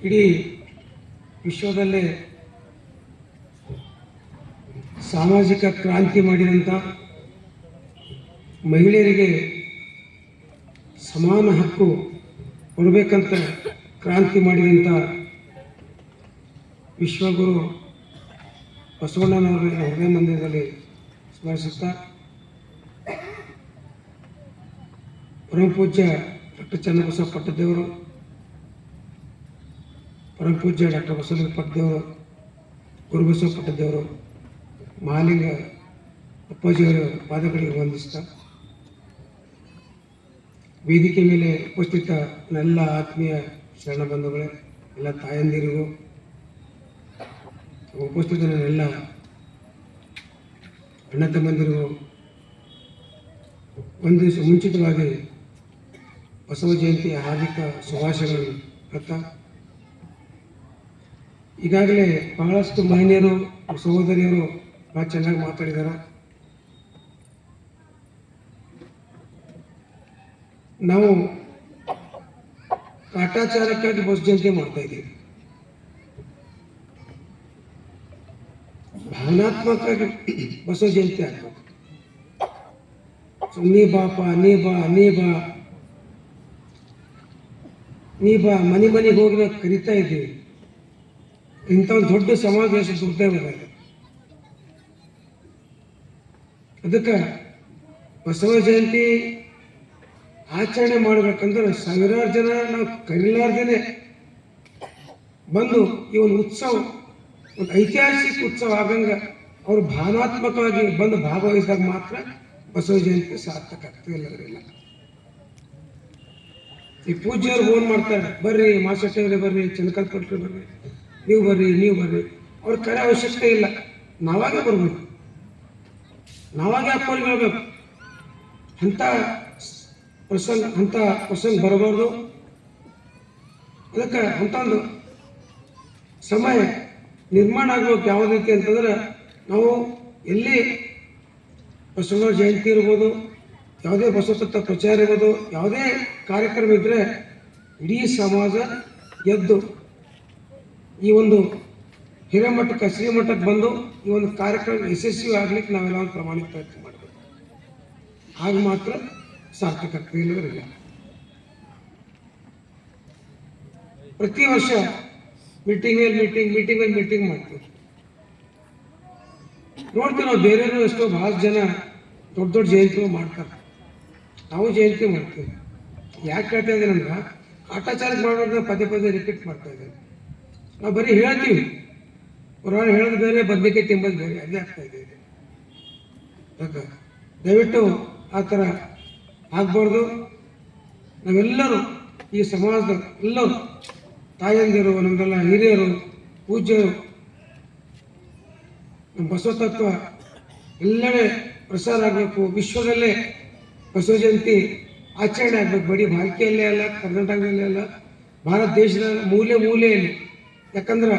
ಇಡೀ ವಿಶ್ವದಲ್ಲೇ ಸಾಮಾಜಿಕ ಕ್ರಾಂತಿ ಮಾಡಿದಂಥ, ಮಹಿಳೆಯರಿಗೆ ಸಮಾನ ಹಕ್ಕು ಕೊಡಬೇಕಂತ ಕ್ರಾಂತಿ ಮಾಡಿದಂಥ ವಿಶ್ವಗುರು ಬಸವಣ್ಣನವರ ಹೃದಯ ಮಂದಿರದಲ್ಲಿ ಸ್ಮರಿಸುತ್ತಾ, ಪರಮಪೂಜ್ಯ ಡಾಕ್ಟರ್ ಚನ್ನಬಸವ ಪಟ್ಟದೇವರು, ಪರಮಪೂಜ್ಯ ಡಾಕ್ಟರ್ ಬಸವಲಿಂಗ ಪಟ್ಟದೇವರು, ಗುರುಬಸವ ಪಟ್ಟದೇವರು, ಮಹಾಲಿಂಗ ಅಪ್ಪಾಜಿಯವರ ಪಾದಗಳಿಗೆ ವಂದಿಸ್ತಾ, ವೇದಿಕೆ ಮೇಲೆ ಉಪಸ್ಥಿತ ಎಲ್ಲ ಆತ್ಮೀಯ ಶರಣ ಬಂಧುಗಳೇ, ಎಲ್ಲ ತಾಯಂದಿರಿಗೂ, ಉಪಸ್ಥಿತ ಎಲ್ಲ ಅಣ್ಣ ತಮ್ಮಂದಿರಿಗೂ ಒಂದು ದಿವಸ ಮುಂಚಿತವಾಗಿ ಬಸವ ಜಯಂತಿಯ ಹಾರ್ದಿಕ ಶುಭಾಶಯಗಳನ್ನು ಹೇಳ್ತಾ, ಈಗಾಗಲೇ ಬಹಳಷ್ಟು ಮಹಿಳೆಯರು ಸಹೋದರಿಯರು ಭಾಳ ಚೆನ್ನಾಗಿ ಮಾತಾಡಿದ್ದಾರೆ. ನಾವು ಕಾಟಾಚಾರಕ್ಕಾಗಿ ಬಸ್ ಜಯಂತಿ ಮಾಡ್ತಾ ಇದ್ದೀವಿ, ಭಾವನಾತ್ಮಕವಾಗಿ ಬಸವ ಜಯಂತಿ ಆಗ್ಬೇಕು. ನೀ ಬಾಪ, ನೀ ಬಾ, ನೀ ಬಾ, ನೀ ಬಾ, ಮನೆ ಮನೆಗೆ ಹೋಗಿ ನಾವು ಕರಿತಾ ಇದ್ದೀವಿ. ಇಂಥ ಒಂದು ದೊಡ್ಡ ಸಮಾವೇಶ ದುರ್ದೈವ ಇದೆ. ಅದಕ್ಕೆ ಬಸವ ಜಯಂತಿ ಆಚರಣೆ ಮಾಡಬೇಕಂದ್ರೆ ಸಾವಿರಾರು ಜನ ನಾವು ಕರೀಲಾರ್ದೇನೆ ಬಂದು ಈ ಒಂದು ಉತ್ಸವ, ಒಂದು ಐತಿಹಾಸಿಕ ಉತ್ಸವ ಆಗಂಗ ಅವರು ಭಾವನಾತ್ಮಕವಾಗಿ ಬಂದು ಭಾಗವಹಿಸಿದಾಗ ಮಾತ್ರ ಬಸವ ಜಯಂತಿ ಸಾರ್ಥಕ ಆಗ್ತದೆ. ಇಲ್ಲದ್ರಿಲ್ಲ. ಈ ಪೂಜ್ಯರು ಫೋನ್ ಮಾಡ್ತಾರೆ, ಬರ್ರಿ ಮಾಸಟ್ಟವ್ರೆ ಬರ್ರಿ, ಚನ್ನಕಲ್ಪಟ್ರು ಬರ್ರಿ, ನೀವು ಬರ್ರಿ. ಅವ್ರ ಕರೆ ಅವಶ್ಯಕತೆ ಇಲ್ಲ, ನಾವಾಗೇ ಬರ್ಬೇಕು, ನಾವಾಗೇ ಅಪ್ಪಲ್ಲಿ ಹೇಳ್ಬೇಕು. ಅಂಥ ಪ್ರಸಂಗ ಬರಬಾರ್ದು. ಅದಕ್ಕೆ ಅಂಥ ಒಂದು ಸಮಯ ನಿರ್ಮಾಣ ಆಗಬೇಕು. ಯಾವ ರೀತಿ ಅಂತಂದ್ರೆ, ನಾವು ಎಲ್ಲಿ ಬಸವ ಜಯಂತಿ ಇರ್ಬೋದು, ಯಾವುದೇ ಬಸವ ತತ್ವ ಪ್ರಚಾರ ಇರ್ಬೋದು, ಯಾವುದೇ ಕಾರ್ಯಕ್ರಮ ಇದ್ದರೆ ಇಡೀ ಸಮಾಜ ಎದ್ದು ಈ ಒಂದು ಹಿರೇಮಠಕ್ಕೆ ಶ್ರೀಮಠಕ್ಕೆ ಬಂದು ಈ ಒಂದು ಕಾರ್ಯಕ್ರಮ ಯಶಸ್ವಿ ಆಗ್ಲಿಕ್ಕೆ ನಾವೆಲ್ಲ ಒಂದು ಪ್ರಾಮಾಣಿಕ ಪ್ರಯತ್ನ ಮಾಡಬೇಕು. ಆಗ ಮಾತ್ರ ಸಾರ್ಥಕ ಆಗ್ತದೆ. ಇಲ್ಲವರಿಲ್ಲ. ಪ್ರತಿ ವರ್ಷ ಮೀಟಿಂಗ್ ಮಾಡ್ತೀವಿ. ನೋಡ್ತೀವಿ ನಾವು ಬೇರೆಯವರು ಎಷ್ಟೋ ಭಾಳ ಜನ ದೊಡ್ಡ ಜಯಂತಿಗಳು ಮಾಡ್ತಾರೆ, ನಾವು ಜಯಂತಿ ಮಾಡ್ತೀವಿ. ಯಾಕೆ ಹೇಳ್ತಾ ಇದ್ದೀನಿ ಅಂದ್ರೆ, ಕಾಟಾಚಾರಕ್ಕೆ ಮಾಡೋದನ್ನ ಪದೇ ರಿಪೀಟ್ ಮಾಡ್ತಾ ಇದ್ದೇವೆ. ನಾವು ಬರೀ ಹೇಳ್ತೀವಿ, ಪುರಾಣ ಹೇಳೋದು ಬೇರೆ, ಬದಲಿಕೆ ತಿಂಬದು ಬೇರೆ, ಅದೇ ಆಗ್ತಾ ಇದೆ. ದಯವಿಟ್ಟು ಆ ಥರ ಆಗ್ಬಾರ್ದು. ನಾವೆಲ್ಲರೂ ಈ ಸಮಾಜದ ಎಲ್ಲರೂ ತಾಯಂದಿರು, ನಮ್ಮೆಲ್ಲ ಹಿರಿಯರು, ಪೂಜ್ಯರು, ನಮ್ಮ ಬಸವ ತತ್ವ ಎಲ್ಲೆಡೆ ಪ್ರಸಾರ ಆಗಬೇಕು. ವಿಶ್ವದಲ್ಲೇ ಬಸವ ಜಯಂತಿ ಆಚರಣೆ ಆಗಬೇಕು. ಬರೀ ಭಾರತೀಯಲ್ಲೇ ಅಲ್ಲ, ಕರ್ನಾಟಕದಲ್ಲೇ ಅಲ್ಲ, ಭಾರತ ದೇಶದ ಮೂಲೆಯಲ್ಲಿ. ಯಾಕಂದ್ರೆ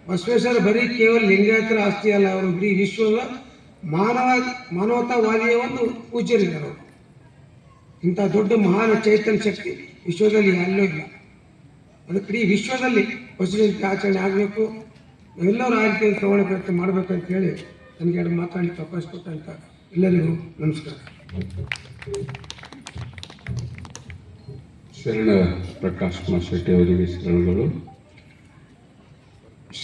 ಬಸವೇಶ್ವರ ಬರೀ ಕೇವಲ ಲಿಂಗಾಯತರ ಆಸ್ತಿ ಅಲ್ಲ, ಅವರು ಇಡೀ ವಿಶ್ವದ ಮಾನವತಾವಾದಿಯ ಒಂದು ಪೂಜ್ಯರಿದ್ದಾರೆ ಅವರು. ಇಂಥ ದೊಡ್ಡ ಮಹಾನ್ ಚೈತನ್ಯ ಶಕ್ತಿ ವಿಶ್ವದಲ್ಲಿ ಎಲ್ಲೂ ಇಲ್ಲ. ಅದಕ್ಕೆ ಇಡೀ ವಿಶ್ವದಲ್ಲಿ ಬಸವ ಜಯಂತಿ ಆಚರಣೆ ಆಗಬೇಕು. ನಾವೆಲ್ಲರೂ ಆ ರೀತಿಯಲ್ಲಿ ತಗೊಳ್ಳೋ ಪ್ರಯತ್ನ ಮಾಡಬೇಕಂತ ಹೇಳಿ ನನಗೆ ಎರಡು ಮಾತಾಡಲಿಕ್ಕೆ ಅವಕಾಶ ಕೊಟ್ಟಂತ ಎಲ್ಲರಿಗೂ ನಮಸ್ಕಾರ. ಶರಣ ಪ್ರಕಾಶ್ ಕುಮಾರ್ ಶೆಟ್ಟಿ ಅವರಿಗೆ ಶರಣಗಳು.